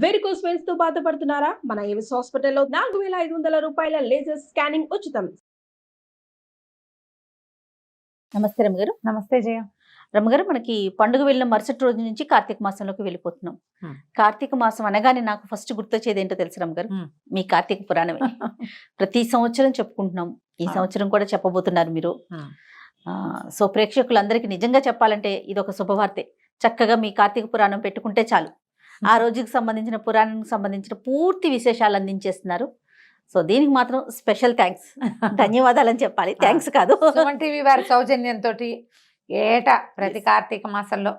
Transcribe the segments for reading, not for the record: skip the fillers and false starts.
Varicose veins తో బాధపడుతున్నారా? మన ఏవిస్ హాస్పిటల్లో 4500 రూపాయల లేజర్ స్కానింగ్ ఉచితం. నమస్తే రమ్మగారు. నమస్తే జయ. రమ్మగారు, మనకి పండుగ వెళ్ళిన మరుసటి రోజు నుంచి కార్తీక మాసంలోకి వెళ్ళిపోతున్నాం. కార్తీక మాసం అనగానే నాకు ఫస్ట్ గుర్తొచ్చేది ఏంటో తెలుసు రమ్మగారు, మీ కార్తీక పురాణమే. ప్రతి సంవత్సరం చెప్పుకుంటున్నాం, ఈ సంవత్సరం కూడా చెప్పబోతున్నారు మీరు. సో ప్రేక్షకులందరికీ నిజంగా చెప్పాలంటే ఇది ఒక శుభవార్తే. చక్కగా మీ కార్తీక పురాణం పెట్టుకుంటే చాలు, ఆ రోజుకి సంబంధించిన పురాణానికి సంబంధించిన పూర్తి విశేషాలు అందించేస్తున్నారు. సో దీనికి మాత్రం స్పెషల్ థ్యాంక్స్, ధన్యవాదాలు అని చెప్పాలి, థ్యాంక్స్ కాదు. సుమన్ టీవీ వారి సౌజన్యంతో ఏటా ప్రతి కార్తీక మాసంలో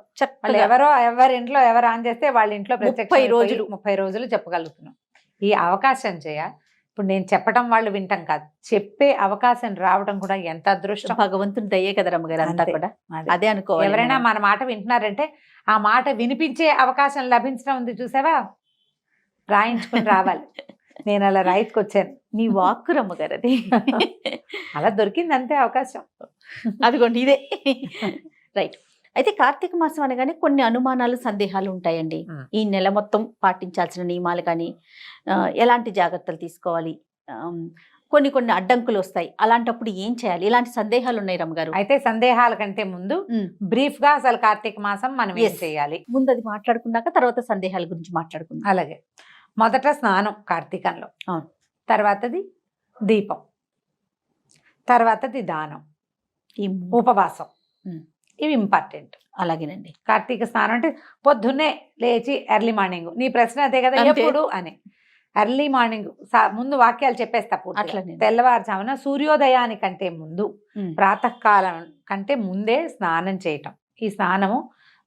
ఎవరి ఇంట్లో ఎవరు ఆన్ చేస్తే వాళ్ళ ఇంట్లో 30 రోజులు చెప్పగలుగుతున్నాం. ఈ అవకాశం చేయ ఇప్పుడు నేను చెప్పడం వాళ్ళు వింటాం కాదు, చెప్పే అవకాశం రావడం కూడా ఎంత అదృష్టం, భగవంతుని దయ్యే కదా రమ్మగారు. అంతా కూడా అదే అనుకో. ఎవరైనా మన మాట వింటున్నారంటే ఆ మాట వినిపించే అవకాశం లభించడం ఉంది, చూసావా? రాయించుకుని రావాలి. నేను అలా రాయించుకొచ్చాను. మీ వాక్కు రమ్మగారు, అది అలా దొరికింది అంతే అవకాశం. అదిగోండి ఇదే రైట్. అయితే కార్తీక మాసం అనగానే కొన్ని అనుమానాలు, సందేహాలు ఉంటాయండి. ఈ నెల మొత్తం పాటించాల్సిన నియమాలు కానీ, ఎలాంటి జాగ్రత్తలు తీసుకోవాలి, కొన్ని అడ్డంకులు వస్తాయి, అలాంటప్పుడు ఏం చేయాలి, ఇలాంటి సందేహాలు ఉన్నాయి రమ్మగారు. అయితే సందేహాల కంటే ముందు బ్రీఫ్ గా అసలు కార్తీక మాసం మనం ఏం చేయాలి ముందు అది మాట్లాడుకున్నాక తర్వాత సందేహాల గురించి మాట్లాడుకుందాం. అలాగే మొదట స్నానం కార్తీకంలో, తర్వాతది దీపం, తర్వాతది దానం, ఉపవాసం, ఇవి ఇంపార్టెంట్. అలాగేనండి. కార్తీక స్నానం అంటే పొద్దున్నే లేచి ఎర్లీ మార్నింగ్. నీ ప్రశ్న అదే కదా, ఎప్పుడు అని. ఎర్లీ మార్నింగ్ ముందు వాక్యాలు చెప్పేస్తా. తెల్లవారుజామున సూర్యోదయానికంటే ముందు, ప్రాతకాలం కంటే ముందే స్నానం చేయటం. ఈ స్నానము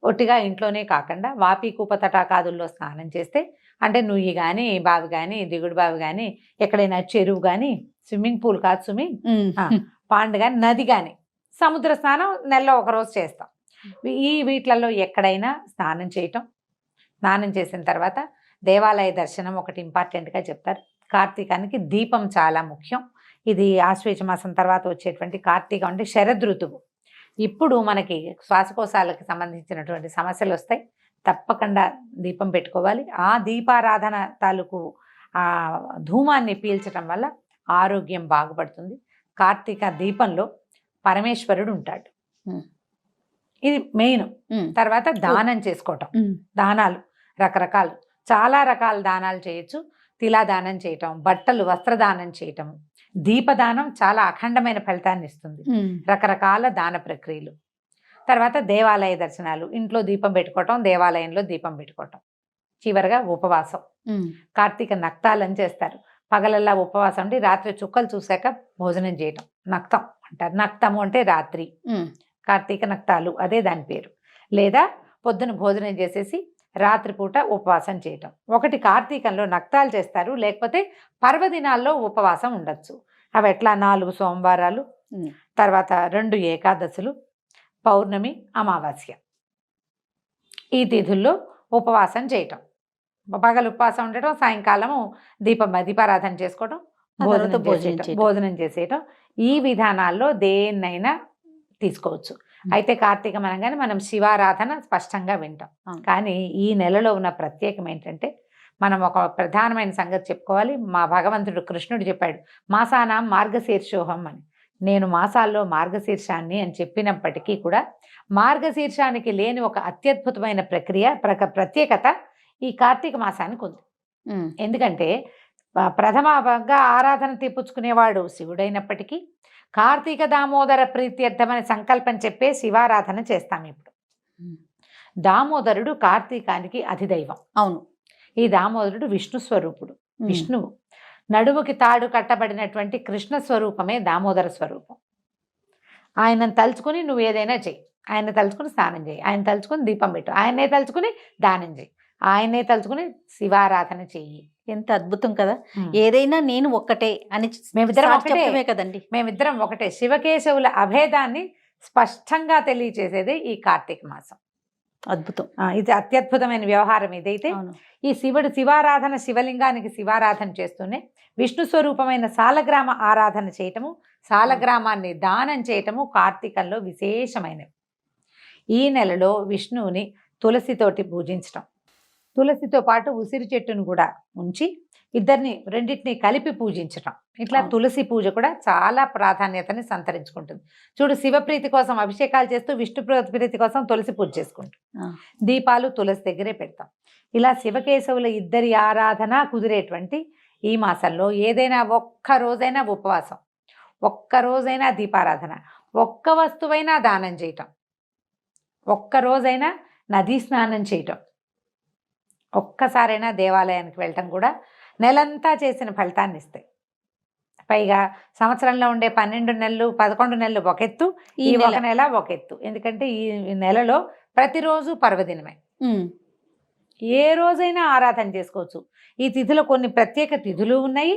ఒట్టిగా ఇంట్లోనే కాకుండా వాపి-కూప తటాకాదుల్లో స్నానం చేస్తే, అంటే నుయ్యి కానీ, బావి కానీ, దిగుడు బావి కానీ, ఎక్కడైనా చెరువు కానీ, స్విమ్మింగ్ పూల్ కాదు స్విమ్మింగ్, పాండ్ కానీ, నది కానీ, సముద్ర స్నానం నెలలో ఒకరోజు చేస్తాం. వీటిలలో ఎక్కడైనా స్నానం చేయటం. స్నానం చేసిన తర్వాత దేవాలయ దర్శనం ఒకటి ఇంపార్టెంట్గా చెప్తారు. కార్తీకానికి దీపం చాలా ముఖ్యం. ఇది ఆశ్వేజ మాసం తర్వాత వచ్చేటువంటి కార్తీకం అంటే శరదృతువు. ఇప్పుడు మనకి శ్వాసకోశాలకు సంబంధించినటువంటి సమస్యలు వస్తాయి, తప్పకుండా దీపం పెట్టుకోవాలి. ఆ దీపారాధన తాలూకు ఆ ధూమాన్ని పీల్చడం వల్ల ఆరోగ్యం బాగుపడుతుంది. కార్తీక దీపంలో పరమేశ్వరుడు ఉంటాడు, ఇది మెయిన్. తర్వాత దానం చేసుకోవటం. దానాలు రకరకాలు, చాలా రకాల దానాలు చేయొచ్చు. తిలా దానం చేయటం, బట్టలు వస్త్రదానం చేయటం, దీపదానం చాలా అఖండమైన ఫలితాన్ని ఇస్తుంది. రకరకాల దాన ప్రక్రియలు. తర్వాత దేవాలయ దర్శనాలు, ఇంట్లో దీపం పెట్టుకోవటం, దేవాలయంలో దీపం పెట్టుకోవటం. చివరిగా ఉపవాసం. కార్తీక నక్తాలని చేస్తారు. పగలల్లా ఉపవాసం ఉండి రాత్రి చుక్కలు చూశాక భోజనం చేయటం నక్తం అంటారు. నక్తము అంటే రాత్రి, కార్తీక నక్తాలు అదే దాని పేరు. లేదా పొద్దున భోజనం చేసేసి రాత్రిపూట ఉపవాసం చేయటం. ఒకటి కార్తీకంలో నక్తాలు చేస్తారు, లేకపోతే పర్వదినాల్లో ఉపవాసం ఉండొచ్చు. అవి ఎట్లా? 4 సోమవారాలు, తర్వాత 2 ఏకాదశులు, పౌర్ణమి, అమావాస్య. ఈ తిథుల్లో ఉపవాసం చేయటం. పగలు ఉపవాసం ఉండటం, సాయంకాలము దీపారాధన చేసుకోవటం, భోజనం చేసేయటం. ఈ విధానాల్లో దేన్నైనా తీసుకోవచ్చు. అయితే కార్తీకం అనగానే మనం శివారాధన స్పష్టంగా వింటాం. కానీ ఈ నెలలో ఉన్న ప్రత్యేకం ఏంటంటే, మనం ఒక ప్రధానమైన సంగతి చెప్పుకోవాలి. మా భగవంతుడు కృష్ణుడు చెప్పాడు, మాసానాం మార్గశీర్షోహం అని. నేను మాసాల్లో మార్గశీర్షాన్ని అని చెప్పినప్పటికీ కూడా మార్గశీర్షానికి లేని ఒక అత్యద్భుతమైన ప్రత్యేకత ఈ కార్తీక మాసానికి ఉంది. ఎందుకంటే ప్రథమంగా ఆరాధన తీపుచ్చుకునేవాడు శివుడైనప్పటికీ కార్తీక దామోదర ప్రీత్యర్థమని సంకల్పం చెప్పే శివారాధన చేస్తాం. ఇప్పుడు దామోదరుడు కార్తీకానికి అధిదైవం. అవును. ఈ దామోదరుడు విష్ణు స్వరూపుడు. విష్ణువు నడుముకి తాడు కట్టబడినటువంటి కృష్ణ స్వరూపమే దామోదర స్వరూపం. ఆయనను తలుచుకుని నువ్వు ఏదైనా చెయ్యి. ఆయన తలుచుకుని స్నానం చేయి, ఆయన తలుచుకుని దీపం పెట్టు, ఆయనే తలుచుకుని దానం చేయి, ఆయనే తలుచుకుని శివారాధన చెయ్యి. ఎంత అద్భుతం కదా! ఏదైనా నేను ఒక్కటే అని మేమిద్దరం ఒకటే కదండి. మేమిద్దరం ఒకటే. శివకేశవుల అభేదాన్ని స్పష్టంగా తెలియచేసేది ఈ కార్తీక మాసం. అద్భుతం. ఇది అత్యద్భుతమైన వ్యవహారం. ఇదైతే ఈ శివారాధన, శివలింగానికి శివారాధన చేస్తూనే విష్ణు స్వరూపమైన సాలగ్రామ ఆరాధన చేయటము, సాలగ్రామాన్ని దానం చేయటము కార్తీకంలో విశేషమైనవి. ఈ నెలలో విష్ణువుని తులసితోటి పూజించటం, తులసితో పాటు ఉసిరి చెట్టును కూడా ఉంచి రెండింటిని కలిపి పూజించటం. ఇట్లా తులసి పూజ కూడా చాలా ప్రాధాన్యతని సంతరించుకుంటుంది. చూడు, శివప్రీతి కోసం అభిషేకాలు చేస్తూ విష్ణు ప్రీతి కోసం తులసి పూజ చేసుకుంటాం. దీపాలు తులసి దగ్గరే పెడతాం. ఇలా శివకేశవుల ఇద్దరి ఆరాధన కుదిరేటువంటి ఈ మాసంలో ఏదైనా ఒక్క రోజైనా ఉపవాసం, ఒక్క రోజైనా దీపారాధన, ఒక్క వస్తువైనా దానం చేయటం, ఒక్క రోజైనా నదీ స్నానం చేయటం, ఒక్కసారైనా దేవాలయానికి వెళ్ళటం కూడా నెలంతా చేసిన ఫలితాన్ని ఇస్తాయి. పైగా సంవత్సరంలో ఉండే 12 నెలలు 11 నెలలు ఒక ఎత్తు, ఈ ఒక నెల ఒక ఎత్తు. ఎందుకంటే ఈ నెలలో ప్రతిరోజు పర్వదినమే. ఏ రోజైనా ఆరాధన చేసుకోవచ్చు. ఈ తిథిలో కొన్ని ప్రత్యేక తిథులు ఉన్నాయి.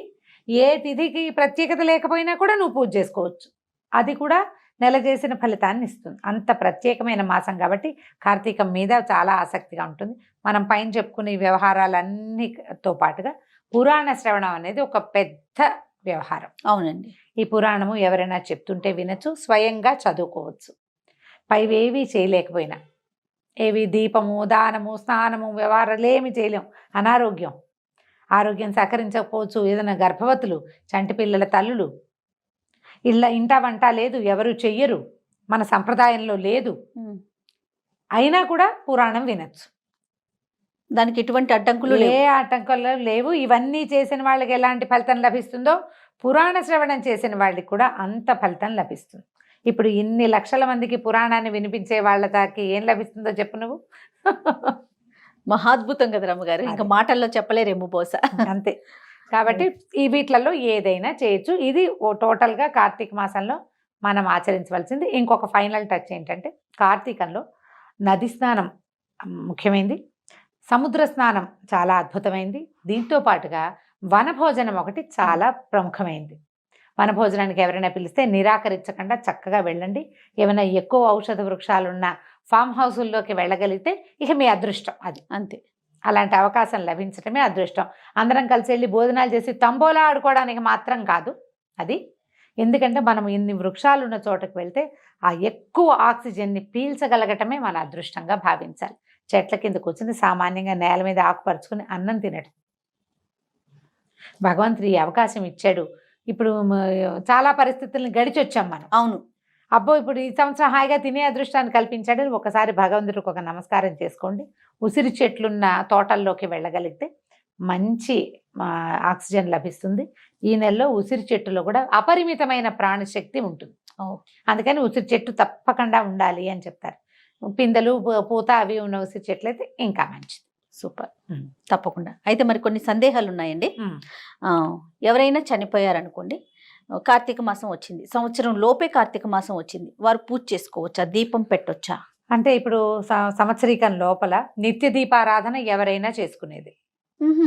ఏ తిథికి ప్రత్యేకత లేకపోయినా కూడా నువ్వు పూజ చేసుకోవచ్చు. అది కూడా నెల చేసిన ఫలితాన్ని ఇస్తుంది. అంత ప్రత్యేకమైన మాసం కాబట్టి కార్తీకం మీద చాలా ఆసక్తిగా ఉంటుంది. మనం పైన చెప్పుకునే వ్యవహారాలన్నీతో పాటుగా పురాణ శ్రవణం అనేది ఒక పెద్ద వ్యవహారం. అవునండి. ఈ పురాణము ఎవరైనా చెప్తుంటే వినొచ్చు, స్వయంగా చదువుకోవచ్చు. పైవేవి చేయలేకపోయినా, ఏవి దీపము, దానము, స్నానము, వ్యవహారాలు ఏమి చేయలేము. ఆరోగ్యం సహకరించకపోవచ్చు. ఏదైనా గర్భవతులు, చంటి పిల్లల తల్లులు, ఇంట వంట లేదు, ఎవరు చెయ్యరు, మన సంప్రదాయంలో లేదు, అయినా కూడా పురాణం వినొచ్చు. దానికి ఎటువంటి అడ్డంకులు ఏ ఆటంకాలు లేవు. ఇవన్నీ చేసిన వాళ్ళకి ఎలాంటి ఫలితం లభిస్తుందో పురాణ శ్రవణం చేసిన వాళ్ళకి కూడా అంత ఫలితం లభిస్తుంది. ఇప్పుడు ఇన్ని లక్షల మందికి పురాణాన్ని వినిపించే వాళ్ళ దానికి ఏం లభిస్తుందో చెప్పు నువ్వు. మహాద్భుతం కదా రమ్మగారు, ఇంకా మాటల్లో చెప్పలేరేమో బహుశా. అంతే. కాబట్టి ఈ వీటిలలో ఏదైనా చేయొచ్చు. ఇది టోటల్గా కార్తీక మాసంలో మనం ఆచరించవలసింది. ఇంకొక ఫైనల్ టచ్ ఏంటంటే, కార్తీకంలో నది స్నానం ముఖ్యమైనది, సముద్ర స్నానం చాలా అద్భుతమైంది. దీంతో పాటుగా వనభోజనం ఒకటి చాలా ప్రముఖమైంది. వనభోజనానికి ఎవరైనా పిలిస్తే నిరాకరించకుండా చక్కగా వెళ్ళండి. ఏమైనా ఎక్కువ ఔషధ వృక్షాలున్న ఫామ్ హౌసుల్లోకి వెళ్ళగలిగితే ఇక మీ అదృష్టం అది. అంతే. అలాంటి అవకాశం లభించడమే అదృష్టం. అందరం కలిసి వెళ్ళి భోజనాలు చేసి తంబోలా ఆడుకోవడానికి మాత్రం కాదు అది. ఎందుకంటే మనం ఇన్ని వృక్షాలు ఉన్న చోటకు వెళ్తే ఆ ఎక్కువ ఆక్సిజన్ని పీల్చగలగటమే మన అదృష్టంగా భావించాలి. చెట్ల కింద కూర్చుని సామాన్యంగా నేల మీద ఆకుపరుచుకుని అన్నం తినడం భగవంతుడు ఈ అవకాశం ఇచ్చాడు. ఇప్పుడు చాలా పరిస్థితులను గడిచొచ్చాం మనం. అవును. అబ్బో, ఇప్పుడు ఈ సంవత్సరం హాయిగా తినే అదృష్టాన్ని కల్పించాడని ఒకసారి భగవంతుడికి ఒక నమస్కారం చేసుకోండి. ఉసిరి చెట్లున్న తోటల్లోకి వెళ్ళగలిగితే మంచి ఆక్సిజన్ లభిస్తుంది. ఈ నెలలో ఉసిరి చెట్టులో కూడా అపరిమితమైన ప్రాణశక్తి ఉంటుంది. అందుకని ఉసిరి చెట్టు తప్పకుండా ఉండాలి అని చెప్తారు. పిందెలు, పూత అవి ఉన్న ఉసిరి చెట్లు అయితే ఇంకా మంచిది. సూపర్. తప్పకుండా. అయితే మరి కొన్ని సందేహాలు ఉన్నాయండి. ఎవరైనా చనిపోయారనుకోండి, కార్తీక మాసం వచ్చింది, సంవత్సరం లోపే కార్తీక మాసం వచ్చింది, వారు పూజ చేసుకోవచ్చా, దీపం పెట్టొచ్చా? అంటే ఇప్పుడు సంవత్సరీకం లోపల నిత్య దీపారాధన ఎవరైనా చేసుకునేది.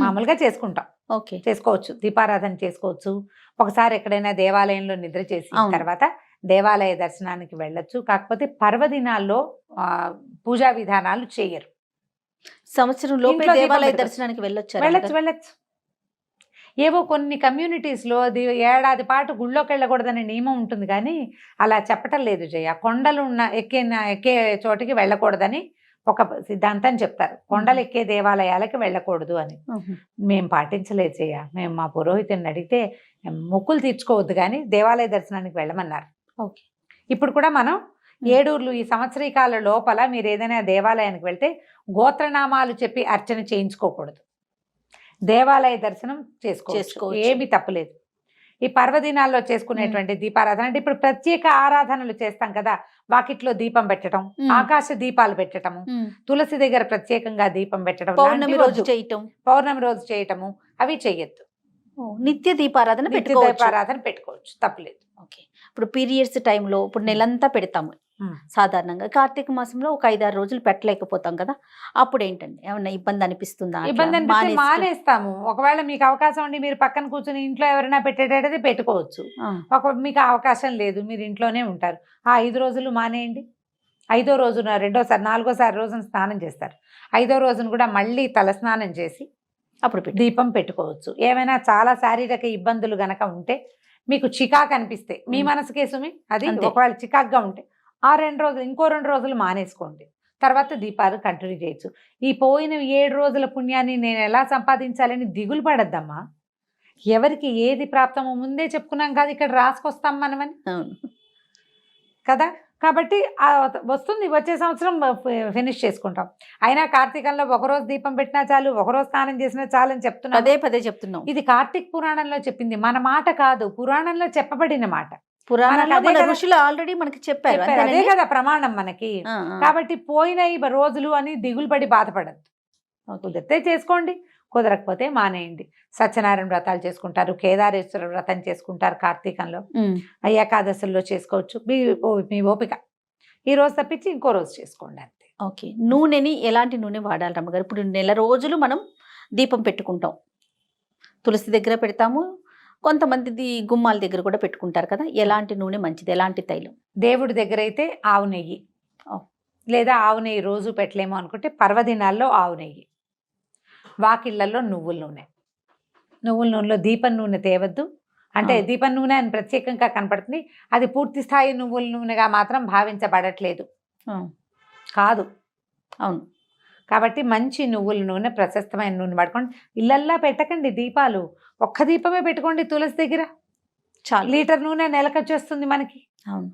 మామూలుగా చేసుకుంటాం, ఓకే, చేసుకోవచ్చు. దీపారాధన చేసుకోవచ్చు. ఒకసారి ఎక్కడైనా దేవాలయంలో నిద్ర చేసి తర్వాత దేవాలయ దర్శనానికి వెళ్ళొచ్చు. కాకపోతే పర్వదినాల్లో పూజా విధానాలు చేయరు. సంవత్సరం లోపే దేవాలయ దర్శనానికి వెళ్ళొచ్చు. ఏవో కొన్ని కమ్యూనిటీస్లో అది ఏడాది పాటు గుళ్ళోకి వెళ్ళకూడదనే నియమం ఉంటుంది, కానీ అలా చెప్పటం లేదు జయ. కొండలు ఎక్కే చోటికి వెళ్ళకూడదని ఒక సిద్ధాంతం చెప్తారు. కొండలు ఎక్కే దేవాలయాలకి వెళ్ళకూడదు అని. మేము పాటించలేదు జయ. మేము మా పురోహితుని అడిగితే మొక్కులు తీర్చుకోవద్దు కానీ దేవాలయ దర్శనానికి వెళ్ళమన్నారు. ఓకే. ఇప్పుడు కూడా మనం ఏడూర్లు ఈ సంవత్సరీకాల లోపల మీరు ఏదైనా దేవాలయానికి వెళ్తే గోత్రనామాలు చెప్పి అర్చన చేయించుకోకూడదు. దేవాలయ దర్శనం చేసుకోవచ్చు, ఏమీ తప్పులేదు. ఈ పర్వదినాల్లో చేసుకునేటువంటి దీపారాధన అంటే ఇప్పుడు ప్రత్యేక ఆరాధనలు చేస్తాం కదా, వాకిట్లో దీపం పెట్టడం, ఆకాశ దీపాలు పెట్టడము, తులసి దగ్గర ప్రత్యేకంగా దీపం పెట్టడం, పౌర్ణమి రోజు చేయటము అవి చెయ్యొద్దు. నిత్య దీపారాధన పెట్టుకోవచ్చు, తప్పులేదు. ఓకే. ఇప్పుడు పీరియడ్స్ టైంలో ఇప్పుడు నెలంతా పెడతాము సాధారణంగా. కార్తీక మాసంలో ఒక 5-6 రోజులు పెట్టలేకపోతాం కదా, అప్పుడు ఏంటండి ఏమన్నా ఇబ్బంది అనిపిస్తుందా? ఇబ్బంది మానేస్తాము. ఒకవేళ మీకు అవకాశం ఉండి మీరు పక్కన కూర్చొని ఇంట్లో ఎవరైనా పెట్టేటది పెట్టుకోవచ్చు. మీకు అవకాశం లేదు, మీరు ఇంట్లోనే ఉంటారు, ఆ 5 రోజులు మానేయండి. 5వ రోజున 4వ రోజున స్నానం చేస్తారు. 5వ రోజున కూడా మళ్ళీ తల స్నానం చేసి అప్పుడు దీపం పెట్టుకోవచ్చు. ఏమైనా చాలా శారీరక ఇబ్బందులు గనక ఉంటే, మీకు చికాకు అనిపిస్తే, మీ మనసు కేసుమి అది ఒకవేళ చికాకుగా ఉంటే ఇంకో 2 రోజులు మానేసుకోండి. తర్వాత దీపాలు కంటిన్యూ చేయొచ్చు. ఈ పోయిన 7 రోజుల పుణ్యాన్ని నేను ఎలా సంపాదించాలని దిగులు పడద్దమ్మా. ఎవరికి ఏది ప్రాప్తమో ముందే చెప్పుకున్నాం కాదు, ఇక్కడ రాసుకొస్తాం మనమని కదా. కాబట్టి వస్తుంది, వచ్చే సంవత్సరం ఫినిష్ చేసుకుంటాం. అయినా కార్తీకంలో ఒకరోజు దీపం పెట్టినా చాలు, ఒకరోజు స్నానం చేసినా చాలు అని చెప్తున్నాం, పదే చెప్తున్నాం. ఇది కార్తీక్ పురాణంలో చెప్పింది, మన మాట కాదు, పురాణంలో చెప్పబడిన మాట. ఋషులు ఆల్రెడీ మనకి చెప్పారు, అదే కదా ప్రమాణం మనకి. కాబట్టి పోయిన ఈ రోజులు అని దిగులు పడి బాధపడద్దు. కుదిరితే చేసుకోండి, కుదరకపోతే మానేయండి. సత్యనారాయణ వ్రతాలు చేసుకుంటారు, కేదారేశ్వర వ్రతం చేసుకుంటారు కార్తీకంలో, ఏకాదశుల్లో చేసుకోవచ్చు, మీ ఓపిక. ఈ రోజు తప్పించి ఇంకో రోజు చేసుకోండి అంతే. ఓకే. నూనెని ఎలాంటి నూనె వాడాలి రమ్మగారు? ఇప్పుడు నెల రోజులు మనం దీపం పెట్టుకుంటాం, తులసి దగ్గర పెడతాము, కొంతమంది గుమ్మాల దగ్గర కూడా పెట్టుకుంటారు కదా, ఎలాంటి నూనె మంచిది, ఎలాంటి తైలం? దేవుడి దగ్గర అయితే ఆవు నెయ్యి, లేదా ఆవు నెయ్యి రోజు పెట్టలేము అనుకుంటే పర్వదినాల్లో ఆవు నెయ్యి, వాకిళ్లలో నువ్వుల నూనె. నువ్వుల నూనెలో దీపం నూనె తేవద్దు, అంటే దీపం నూనె అని ప్రత్యేకంగా కనపడుతుంది, అది పూర్తి స్థాయి నువ్వుల నూనెగా మాత్రం భావించబడట్లేదు కాదు. అవును, కాబట్టి మంచి నువ్వుల నూనె, ప్రశస్తమైన నూనె పడుకోండి. ఇళ్ళల్లా పెట్టకండి దీపాలు, ఒక్క దీపమే పెట్టుకోండి తులసి దగ్గర, చాలు. లీటర్ నూనె నెలకొచ్చేస్తుంది మనకి. అవును,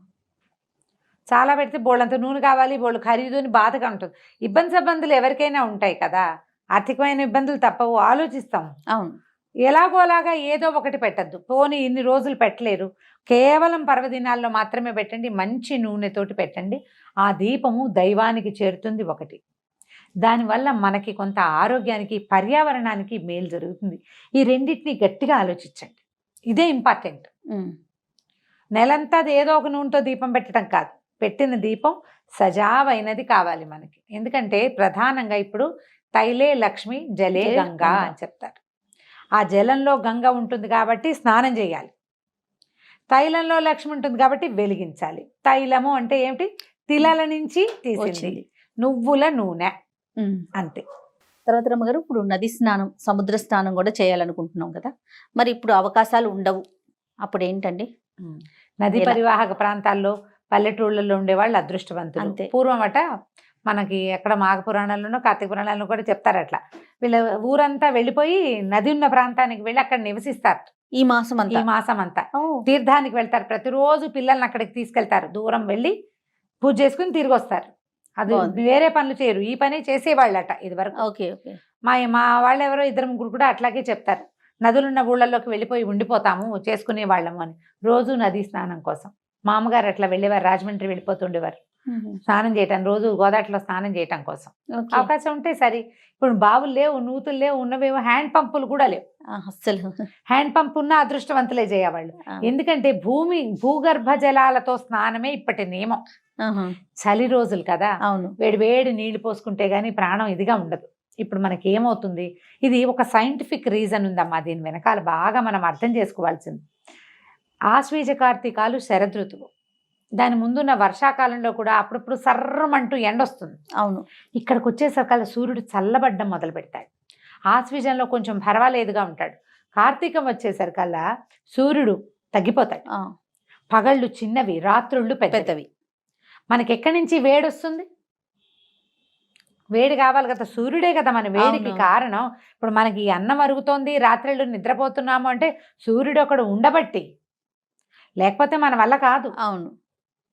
చాలా పెడితే బోళ్ళంత నూనె కావాలి, బోళ్ళు ఖరీదు అని బాధగా ఉంటుంది. ఇబ్బందులు ఎవరికైనా ఉంటాయి కదా, ఆర్థికమైన ఇబ్బందులు తప్పవు, ఆలోచిస్తాం. అవును, ఎలాగోలాగా ఏదో ఒకటి పెట్టద్దు. పోనీ ఇన్ని రోజులు పెట్టలేరు, కేవలం పర్వదినాల్లో మాత్రమే పెట్టండి, మంచి నూనెతోటి పెట్టండి. ఆ దీపము దైవానికి చేరుతుంది ఒకటి, దానివల్ల మనకి కొంత ఆరోగ్యానికి, పర్యావరణానికి మేలు జరుగుతుంది. ఈ రెండింటిని గట్టిగా ఆలోచించండి, ఇదే ఇంపార్టెంట్. నెలంతా ఏదో ఒక నూనెతో దీపం పెట్టడం కాదు, పెట్టిన దీపం సజావైనది కావాలి మనకి. ఎందుకంటే ప్రధానంగా ఇప్పుడు తైలే లక్ష్మి జలే గంగా అని చెప్తారు. ఆ జలంలో గంగ ఉంటుంది కాబట్టి స్నానం చేయాలి, తైలంలో లక్ష్మి ఉంటుంది కాబట్టి వెలిగించాలి. తైలము అంటే ఏమిటి? తిలల నుంచి తీసింది, నువ్వుల నూనె అంతే. తర్వాత రమ్మగారు, ఇప్పుడు నది స్నానం, సముద్ర స్నానం కూడా చేయాలనుకుంటున్నాం కదా, మరి ఇప్పుడు అవకాశాలు ఉండవు, అప్పుడు ఏంటండి? నది పరివాహక ప్రాంతాల్లో పల్లెటూళ్ళల్లో ఉండేవాళ్ళు అదృష్టవంతులు. అంతే. పూర్వం అట మనకి ఎక్కడ మాఘ పురాణాల్లోనో కార్తీక పురాణాల్లో కూడా చెప్తారు, అట్లా వీళ్ళ ఊరంతా వెళ్ళిపోయి నది ఉన్న ప్రాంతానికి వెళ్ళి అక్కడ నివసిస్తారు. ఈ మాసం అంతా తీర్థానికి వెళ్తారు, ప్రతిరోజు పిల్లల్ని అక్కడికి తీసుకెళ్తారు, దూరం వెళ్ళి పూజ చేసుకుని తిరిగి వస్తారు. అది వేరే పనులు చేయరు, ఈ పని చేసేవాళ్ళట ఇది వరకు. Okay okay. మా వాళ్ళు ఎవరో 2-3 కూడా అట్లాగే చెప్తారు, నదులున్న ఊళ్ళల్లోకి వెళ్ళిపోయి ఉండిపోతాము చేసుకునే వాళ్ళము అని. రోజు నది స్నానం కోసం మా అమ్మగారు అట్లా వెళ్ళేవారు, రాజమండ్రి వెళ్ళిపోతుండేవారు స్నానం చేయటం, రోజు గోదావరిలో స్నానం చేయటం కోసం. అవకాశం ఉంటే సరే. ఇప్పుడు బావులు లేవు, నూతులు లేవు, ఉన్నవేమో హ్యాండ్ పంపులు కూడా లేవు. అసలు హ్యాండ్ పంప్ ఉన్న అదృష్టవంతులే చేయవాళ్ళు. ఎందుకంటే భూగర్భ జలాలతో స్నానమే ఇప్పటి నియమం. చలి రోజులు కదా, అవును, వేడి నీళ్లు పోసుకుంటే గానీ ప్రాణం ఇదిగా ఉండదు. ఇప్పుడు మనకి ఏమవుతుంది, ఇది ఒక సైంటిఫిక్ రీజన్ ఉందమ్మా, దీని వెనకాల బాగా మనం అర్థం చేసుకోవాల్సింది. ఆశ్వీజ కార్తీకాలు శరదృతువు, దాని ముందున్న వర్షాకాలంలో కూడా అప్పుడప్పుడు సర్రమంటూ ఎండొస్తుంది. అవును, ఇక్కడికి వచ్చేసరికల్లా సూర్యుడు చల్లబడ్డం మొదలు పెడతాడు. ఆశ్వీజంలో కొంచెం పర్వాలేదుగా ఉంటాడు. కార్తీకం వచ్చేసరికల్లా సూర్యుడు తగ్గిపోతాడు, పగళ్ళు చిన్నవి, రాత్రుళ్ళు పెద్దవి. మనకి ఎక్కడి నుంచి వేడి వస్తుంది? వేడి కావాలి కదా, సూర్యుడే కదా మన వేడికి కారణం. ఇప్పుడు మనకి అన్నం అరుగుతోంది, రాత్రిళ్ళు నిద్రపోతున్నాము అంటే సూర్యుడు ఒకడు ఉండబట్టి, లేకపోతే మన వల్ల కాదు. అవును,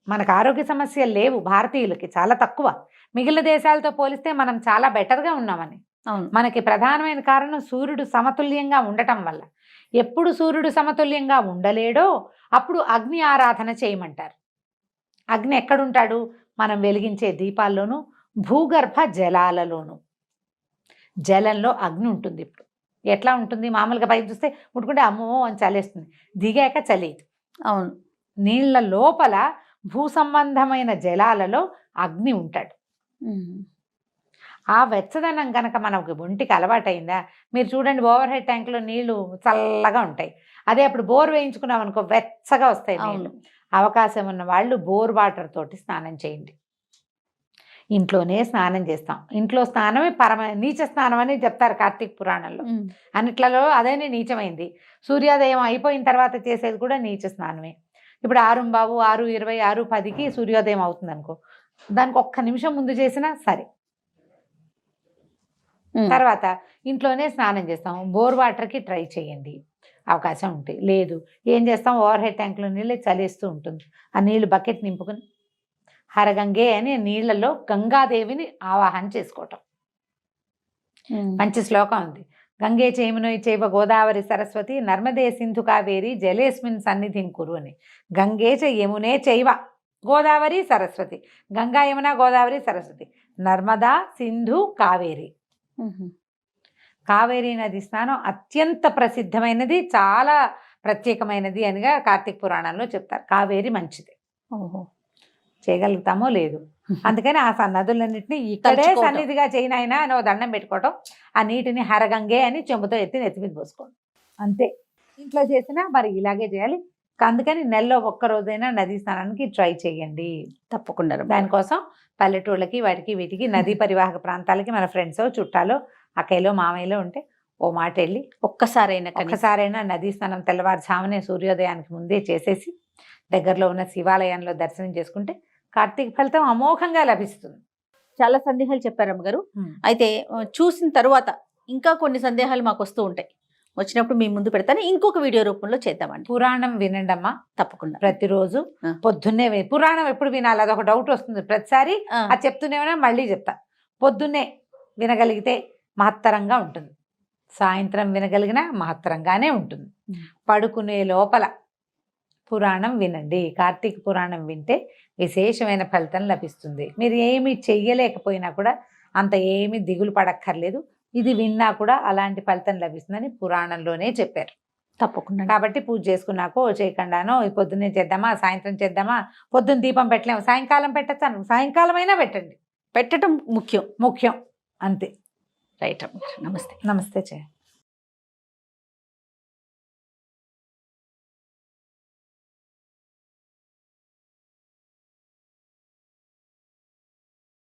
మనకు ఆరోగ్య సమస్యలు లేవు భారతీయులకి, చాలా తక్కువ. మిగిలిన దేశాలతో పోలిస్తే మనం చాలా బెటర్గా ఉన్నామని. అవును, మనకి ప్రధానమైన కారణం సూర్యుడు సమతుల్యంగా ఉండటం వల్ల. ఎప్పుడు సూర్యుడు సమతుల్యంగా ఉండలేడో అప్పుడు అగ్ని ఆరాధన చేయమంటారు. అగ్ని ఎక్కడుంటాడు? మనం వెలిగించే దీపాల్లోనూ, భూగర్భ జలాలలోనూ. జలంలో అగ్ని ఉంటుంది. ఇప్పుడు ఎట్లా ఉంటుంది? మామూలుగా పైకి చూస్తే ముట్టుకుంటే అమ్మో అని చలేస్తుంది, దిగాక చలేదు. అవును, నీళ్ళ లోపల భూ సంబంధమైన జలాలలో అగ్ని ఉంటాడు. ఆ వెచ్చదనం కనుక మనకు ఒంటికి అలవాటైందా, మీరు చూడండి ఓవర్ హెడ్ ట్యాంక్లో నీళ్లు చల్లగా ఉంటాయి, అదే అప్పుడు బోర్ వేయించుకున్నాం అనుకో వెచ్చగా వస్తాయి నీళ్ళు. అవకాశం ఉన్న వాళ్ళు బోర్ వాటర్ తోటి స్నానం చేయండి. ఇంట్లోనే స్నానం చేస్తాం, ఇంట్లో స్నానమే నీచ స్నానం అని చెప్తారు కార్తీక పురాణంలో. అన్నిట్లలో అదేనే నీచమైంది. సూర్యోదయం అయిపోయిన తర్వాత చేసేది కూడా నీచ స్నానమే. ఇప్పుడు 6:15, 6:20, 6:10కి సూర్యోదయం అవుతుంది అనుకో, దానికి ఒక్క నిమిషం ముందు చేసినా సరే. తర్వాత ఇంట్లోనే స్నానం చేస్తాం. బోర్ వాటర్కి ట్రై చేయండి, అవకాశం ఉంటుంది. లేదు ఏం చేస్తాం, ఓవర్ హెడ్ ట్యాంక్లో నీళ్ళు చలేస్తూ ఉంటుంది. ఆ నీళ్లు బకెట్ నింపుకుని హరగంగే అని నీళ్లలో గంగాదేవిని ఆవాహన చేసుకోవటం. మంచి శ్లోకం ఉంది. గంగే చేమునోయ్ చైవ గోదావరి సరస్వతి నర్మదే సింధు కావేరి జలేస్మిన్ సన్నిధిం కురు అని. గంగే చ యమునే చైవ గోదావరి సరస్వతి. గంగా యమున గోదావరి సరస్వతి, నర్మదా సింధు కావేరి. కావేరీ నది స్నానం అత్యంత ప్రసిద్ధమైనది, చాలా ప్రత్యేకమైనది అనిగా కార్తీక పురాణంలో చెప్తారు. కావేరి మంచిది. చేయగలుగుతామో లేదు, అందుకని ఆ నదులన్నింటినీ ఇక్కడే సన్నిధిగా చేయనైనా అని ఓ దండం పెట్టుకోవటం. ఆ నీటిని హరగంగే అని చెంబుతో ఎత్తి నెత్తి మీద పోసుకోవడం అంతే. ఇంట్లో చేసినా మరి ఇలాగే చేయాలి. అందుకని నెలలో ఒక్క రోజైనా నదీ స్నానానికి ట్రై చేయండి తప్పకుండా. దానికోసం పల్లెటూళ్ళకి వాటికి వీటికి నదీ పరివాహక ప్రాంతాలకి మన ఫ్రెండ్స్ చుట్టాలు అక్కయ్యలో మామయ్యలో ఉంటే ఓ మాట వెళ్ళి ఒక్కసారైనా నదీ స్నానం తెల్లవారుజామునే సూర్యోదయానికి ముందే చేసేసి దగ్గరలో ఉన్న శివాలయంలో దర్శనం చేసుకుంటే కార్తీక ఫలితం అమోఘంగా లభిస్తుంది. చాలా సందేహాలు చెప్పారు అమ్మగారు. అయితే చూసిన తర్వాత ఇంకా కొన్ని సందేహాలు మాకు వస్తూ ఉంటాయి. వచ్చినప్పుడు మీ ముందు పెడతాను, ఇంకొక వీడియో రూపంలో చేద్దామండి. పురాణం వినండి అమ్మా తప్పకుండా. ప్రతిరోజు పొద్దున్నే పురాణం ఎప్పుడు వినాలి అదొక డౌట్ వస్తుంది ప్రతిసారి. అది చెప్తూనే మళ్ళీ చెప్తా. పొద్దున్నే వినగలిగితే మహత్తరంగా ఉంటుంది, సాయంత్రం వినగలిగినా మహత్తరంగానే ఉంటుంది. పడుకునే లోపల పురాణం వినండి. కార్తీక పురాణం వింటే విశేషమైన ఫలితం లభిస్తుంది. మీరు ఏమి చెయ్యలేకపోయినా కూడా అంత ఏమి దిగులు పడక్కర్లేదు. ఇది విన్నా కూడా అలాంటి ఫలితం లభిస్తుందని పురాణంలోనే చెప్పారు. తప్పకుండా. కాబట్టి పూజ చేసుకున్నాకో చేయకుండానో పొద్దున్నే చేద్దామా సాయంత్రం చేద్దామా, పొద్దున్న దీపం పెట్టలేము సాయంకాలం పెట్టచ్చు, సాయంకాలం అయినా పెట్టండి. పెట్టడం ముఖ్యం ముఖ్యం అంతే. రైట్. నమస్తే. నమస్తే.